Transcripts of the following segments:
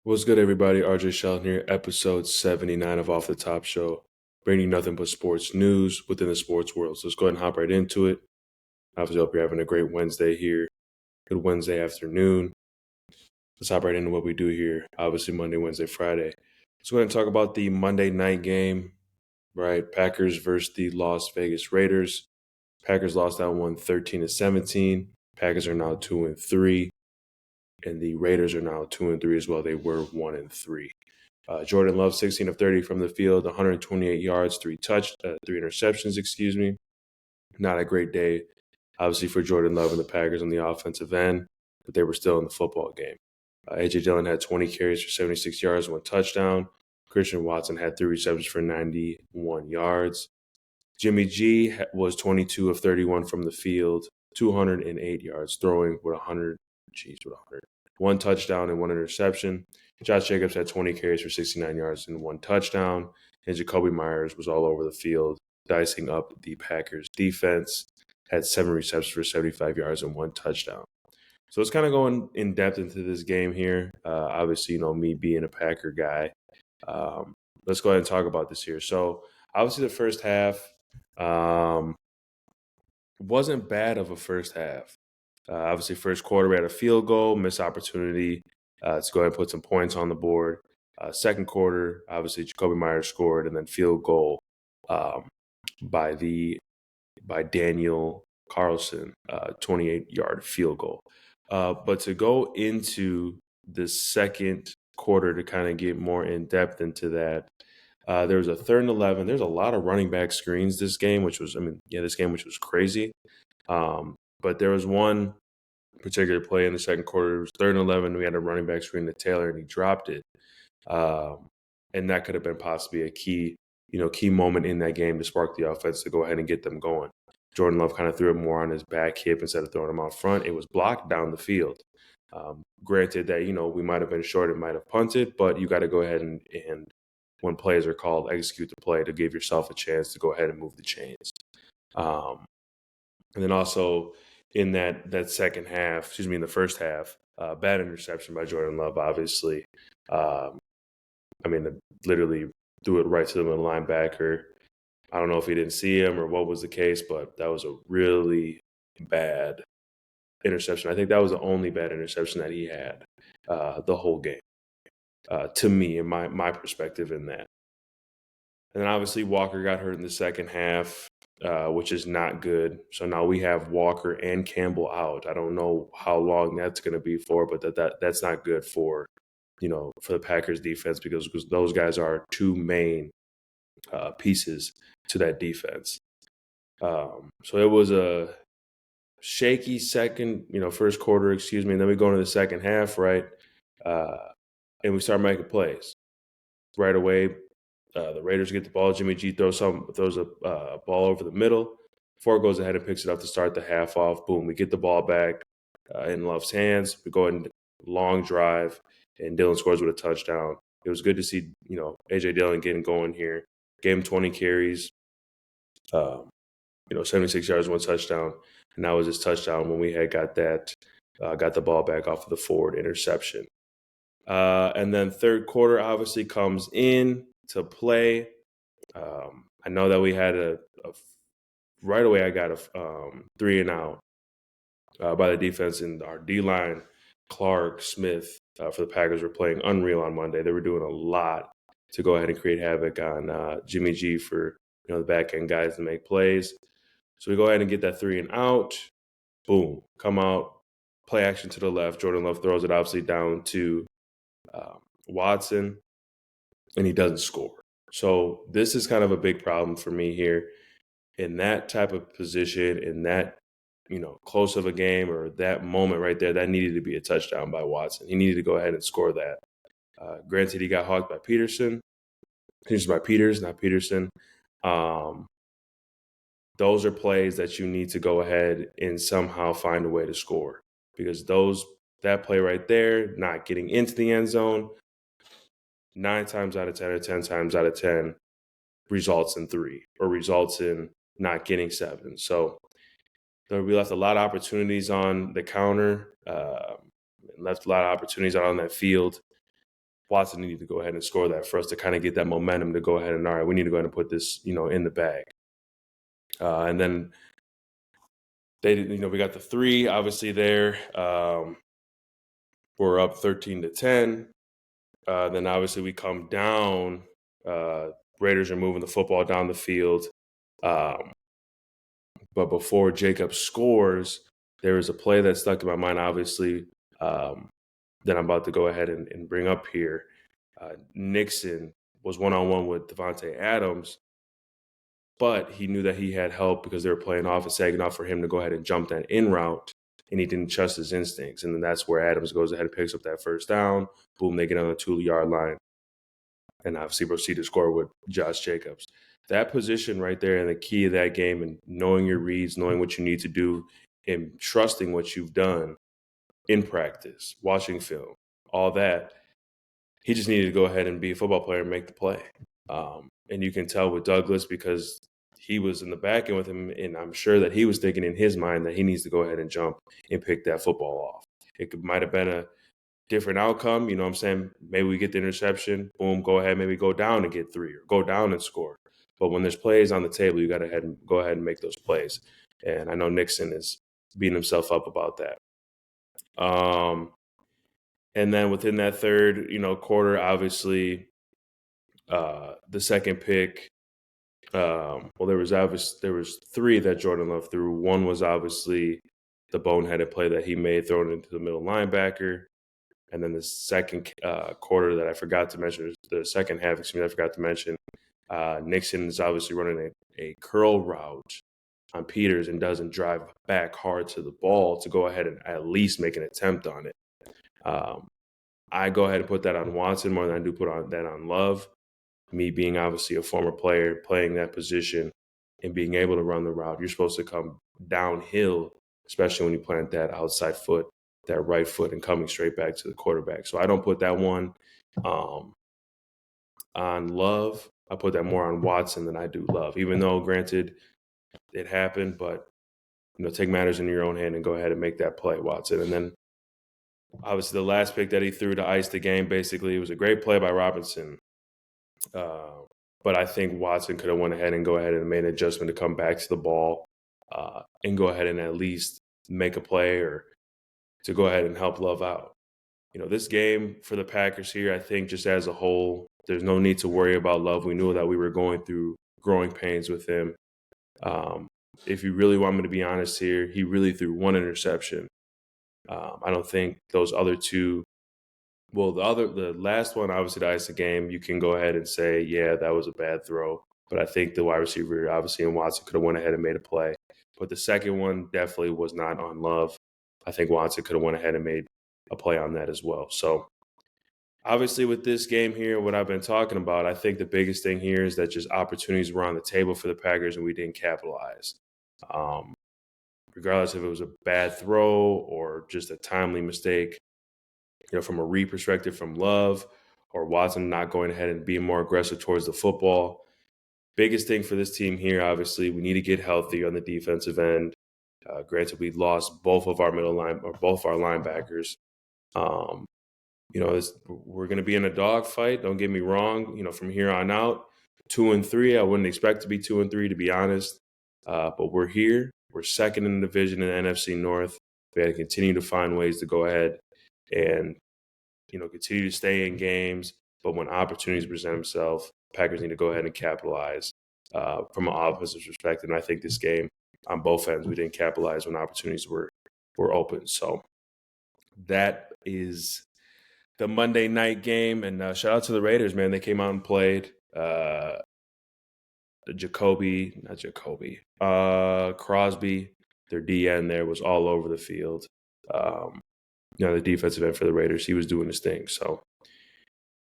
What's good, everybody? RJ Shelton here, episode 79 of Off the Top Show, bringing you nothing but sports news within the sports world. So let's go ahead and hop right into it. Obviously, hope you're having a great Wednesday here. Good Wednesday afternoon. Let's hop right into what we do here. Obviously, Monday, Wednesday, Friday. Let's go ahead and talk about the Monday night game, right? Packers versus the Las Vegas Raiders. Packers lost that one 13-17. Packers are now 2-3. And the Raiders are now 2-3 as well. They were 1-3. Jordan Love, 16 of 30 from the field, 128 yards, three interceptions. Not a great day, obviously, for Jordan Love and the Packers on the offensive end, but they were still in the football game. A.J. Dillon had 20 carries for 76 yards, one touchdown. Christian Watson had 3 receptions for 91 yards. Jimmy G was 22 of 31 from the field, 208 yards, throwing with 1 touchdown and 1 interception. Josh Jacobs had 20 carries for 69 yards and 1 touchdown. And Jacoby Myers was all over the field, dicing up the Packers defense, had 7 receptions for 75 yards and 1 touchdown. So it's kind of going in depth into this game here. Obviously, me being a Packer guy. Let's go ahead and talk about this here. So obviously the first half wasn't bad of a first half. Obviously, first quarter, we had a field goal, missed opportunity to go ahead and put some points on the board. Second quarter, obviously, Jacoby Myers scored, and then field goal by Daniel Carlson, 28-yard field goal. But to go into the second quarter to kind of get more in depth into that, there was a 3rd and 11. There's a lot of running back screens this game, which was crazy. But there was one particular play in the second quarter. It was 3rd and 11. We had a running back screen to Taylor, and he dropped it. And that could have been possibly a key moment in that game to spark the offense to go ahead and get them going. Jordan Love kind of threw it more on his back hip instead of throwing him out front. It was blocked down the field. Granted that, we might have been short and might have punted, but you got to go ahead and when plays are called, execute the play to give yourself a chance to go ahead and move the chains. And then also in that second half, in the first half, bad interception by Jordan Love, obviously. Literally threw it right to the middle linebacker. I don't know if he didn't see him or what was the case, but that was a really bad interception. I think that was the only bad interception that he had the whole game, to me, in my perspective in that. And then obviously Walker got hurt in the second half, which is not good. So now we have Walker and Campbell out. I don't know how long that's going to be for, but that's not good for the Packers defense because those guys are 2 main pieces to that defense. So it was a shaky first quarter, and then we go into the second half, right? And we start making plays right away. The Raiders get the ball. Jimmy G throws a ball over the middle. Ford goes ahead and picks it up to start the half off. Boom, we get the ball back in Love's hands. We go ahead and long drive, and Dillon scores with a touchdown. It was good to see, A.J. Dillon getting going here. Gave him 20 carries, 76 yards, 1 touchdown. And that was his touchdown when we had got the ball back off of the Ford interception. And then third quarter obviously comes in to play. I know that we had right away I got a 3 and out by the defense, and our D-line, Clark, Smith, for the Packers were playing unreal on Monday. They were doing a lot to go ahead and create havoc on Jimmy G for the back end guys to make plays. So we go ahead and get that 3 and out. Boom, come out, play action to the left. Jordan Love throws it obviously down to Watson, and he doesn't score. So this is kind of a big problem for me here. In that type of position, in that close of a game or that moment right there, that needed to be a touchdown by Watson. He needed to go ahead and score that. Granted, he got hawked by Peterson. He's by Peters, not Peterson. Those are plays that you need to go ahead and somehow find a way to score, because that play right there, not getting into the end zone, 9 times out of 10 or 10 times out of 10 results in 3 or results in not getting 7. So we left a lot of opportunities on the counter, left a lot of opportunities out on that field. Watson needed to go ahead and score that for us to kind of get that momentum to go ahead and, all right, we need to go ahead and put this, in the bag. And then we got the 3 obviously there. We're up 13-10. Then obviously we come down. Raiders are moving the football down the field. But before Jacob scores, there is a play that stuck in my mind, obviously, that I'm about to go ahead and bring up here. Nixon was one-on-one with Devontae Adams, but he knew that he had help because they were playing off and sagging off for him to go ahead and jump that in route, and he didn't trust his instincts. And then that's where Adams goes ahead and picks up that first down. Boom, they get on the 2-yard line, and obviously proceed to score with Josh Jacobs. That position right there and the key of that game, and knowing your reads, knowing what you need to do, and trusting what you've done in practice, watching film, all that. He just needed to go ahead and be a football player and make the play. And you can tell with Douglas because he was in the back end with him, and I'm sure that he was thinking in his mind that he needs to go ahead and jump and pick that football off. It might have been a different outcome, you know what I'm saying? Maybe we get the interception, boom, go ahead, maybe go down and get 3 or go down and score. But when there's plays on the table, you got to go ahead and make those plays. And I know Nixon is beating himself up about that. And then within that third, quarter, obviously, the second pick. There was 3 that Jordan Love threw. One was obviously the boneheaded play that he made, throwing into the middle linebacker. And then the second quarter that I forgot to mention, the second half, I forgot to mention, Nixon is obviously running a curl route on Peters and doesn't drive back hard to the ball to go ahead and at least make an attempt on it. I go ahead and put that on Watson more than I do put that on Love. Me being obviously a former player, playing that position and being able to run the route, you're supposed to come downhill, especially when you plant that outside foot, that right foot, and coming straight back to the quarterback. So I don't put that one on Love. I put that more on Watson than I do Love, even though, granted, it happened, but, take matters in your own hand and go ahead and make that play, Watson. And then obviously the last pick that he threw to ice the game, basically, it was a great play by Robinson. But I think Watson could have went ahead and made an adjustment to come back to the ball and go ahead and at least make a play or to go ahead and help Love out. This game for the Packers here, I think just as a whole, there's no need to worry about Love. We knew that we were going through growing pains with him. If you really want me to be honest here, he really threw 1 interception. I don't think those other 2. Well, the last one, obviously, to ice the game, you can go ahead and say, yeah, that was a bad throw. But I think the wide receiver, obviously, and Watson could have went ahead and made a play. But the second one definitely was not on Love. I think Watson could have went ahead and made a play on that as well. So, obviously, with this game here, what I've been talking about, I think the biggest thing here is that just opportunities were on the table for the Packers and we didn't capitalize. Regardless if it was a bad throw or just a timely mistake, from a read perspective from Love or Watson not going ahead and being more aggressive towards the football. Biggest thing for this team here, obviously, we need to get healthy on the defensive end. Granted, we lost both of our both our linebackers. We're going to be in a dogfight. Don't get me wrong. From here on out, 2-3. I wouldn't expect to be 2-3, to be honest. But we're here. We're second in the division in the NFC North. We had to continue to find ways to go ahead and, continue to stay in games. But when opportunities present themselves, Packers need to go ahead and capitalize from an offensive perspective. And I think this game, on both ends, we didn't capitalize when opportunities were open. So that is the Monday night game. And shout out to the Raiders, man. They came out and played. Crosby, their DN there, was all over the field. The defensive end for the Raiders, he was doing his thing. So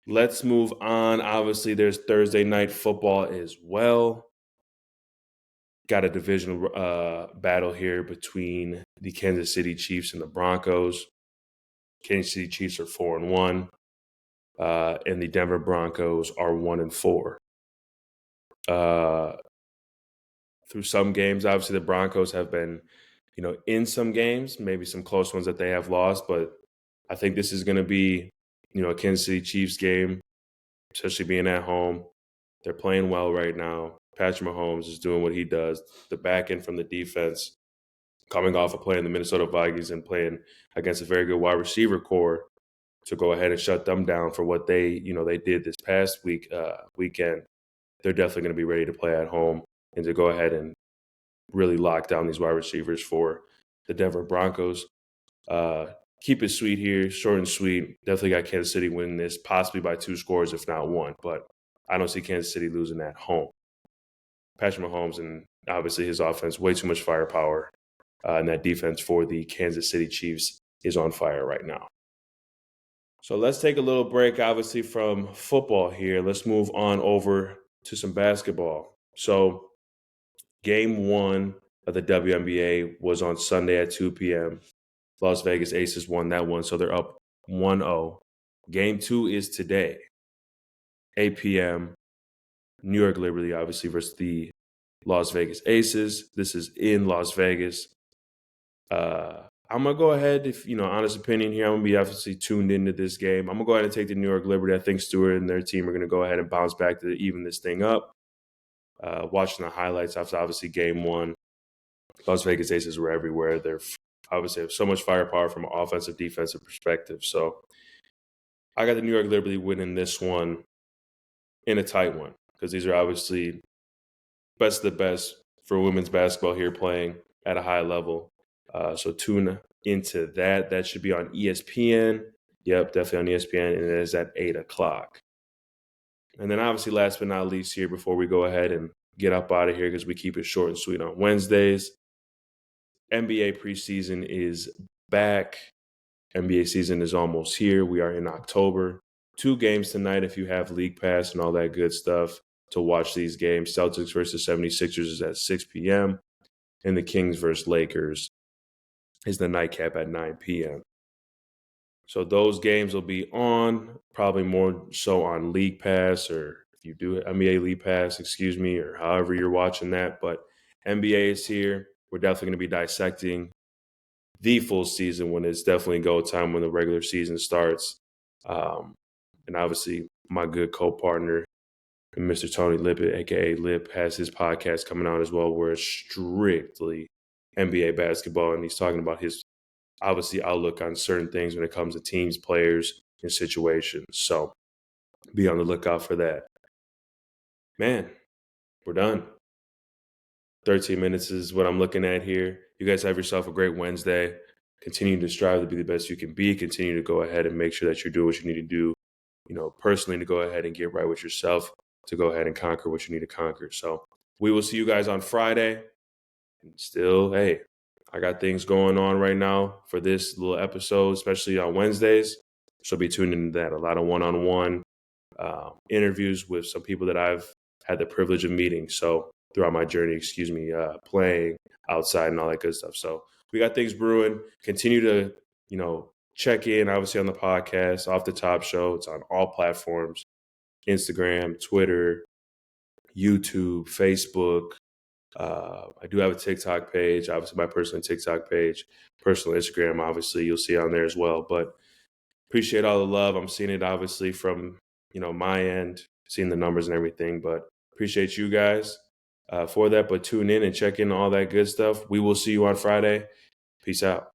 let's move on. Obviously, there's Thursday night football as well. Got a divisional battle here between the Kansas City Chiefs and the Broncos. Kansas City Chiefs are 4-1, and the Denver Broncos are 1-4. Through some games, obviously, the Broncos have been, in some games, maybe some close ones that they have lost, but I think this is going to be a Kansas City Chiefs game, especially being at home. They're playing well right now. Patrick Mahomes is doing what he does. The back end from the defense, coming off of playing the Minnesota Vikings and playing against a very good wide receiver core, to go ahead and shut them down for what they did this past weekend. They're definitely going to be ready to play at home and to go ahead and really lock down these wide receivers for the Denver Broncos. Keep it sweet here, short and sweet. Definitely got Kansas City winning this, possibly by 2 scores, if not 1. But I don't see Kansas City losing at home. Patrick Mahomes and obviously his offense, way too much firepower. And that defense for the Kansas City Chiefs is on fire right now. So let's take a little break, obviously, from football here. Let's move on over to some basketball. So game 1 of the WNBA was on Sunday at 2 p.m. Las Vegas Aces won that one, so they're up 1-0. Game 2 is today, 8 p.m. New York Liberty, obviously, versus the Las Vegas Aces. This is in Las Vegas. I'm going to go ahead, honest opinion here, I'm going to be obviously tuned into this game. I'm going to go ahead and take the New York Liberty. I think Stewart and their team are going to go ahead and bounce back to even this thing up. Watching the highlights after obviously game 1, Las Vegas Aces were everywhere. They're obviously have so much firepower from an offensive, defensive perspective. So I got the New York Liberty winning this one in a tight one, because these are obviously best of the best for women's basketball here playing at a high level. So tune into that. That should be on ESPN. Yep, definitely on ESPN, and it is at 8 o'clock. And then obviously, last but not least here, before we go ahead and get up out of here, because we keep it short and sweet on Wednesdays, NBA preseason is back. NBA season is almost here. We are in October. 2 games tonight if you have League Pass and all that good stuff to watch these games. Celtics versus 76ers is at 6 p.m. And the Kings versus Lakers is the nightcap at 9 p.m. So those games will be on, probably more so on League Pass, or if you do NBA League Pass, or however you're watching that. But NBA is here. We're definitely going to be dissecting the full season when it's definitely go time, when the regular season starts. And obviously, my good co-partner, Mr. Tony Lippett, a.k.a. Lip, has his podcast coming out as well, where it's strictly NBA basketball, and he's talking about his, obviously, outlook on certain things when it comes to teams, players, and situations. So be on the lookout for that. Man, we're done. 13 minutes is what I'm looking at here. You guys have yourself a great Wednesday. Continue to strive to be the best you can be. Continue to go ahead and make sure that you're doing what you need to do, personally, to go ahead and get right with yourself, to go ahead and conquer what you need to conquer. So we will see you guys on Friday. And still, hey, I got things going on right now for this little episode, especially on Wednesdays. So be tuned into that. A lot of one-on-one interviews with some people that I've had the privilege of meeting. So throughout my journey, playing outside and all that good stuff. So we got things brewing. Continue to, check in, obviously, on the podcast, Off the Top Show. It's on all platforms: Instagram, Twitter, YouTube, Facebook. I do have a TikTok page, obviously my personal TikTok page, personal Instagram, obviously you'll see on there as well. But appreciate all the love. I'm seeing it obviously from, my end, seeing the numbers and everything, but appreciate you guys for that. But tune in and check in on all that good stuff. We will see you on Friday. Peace out.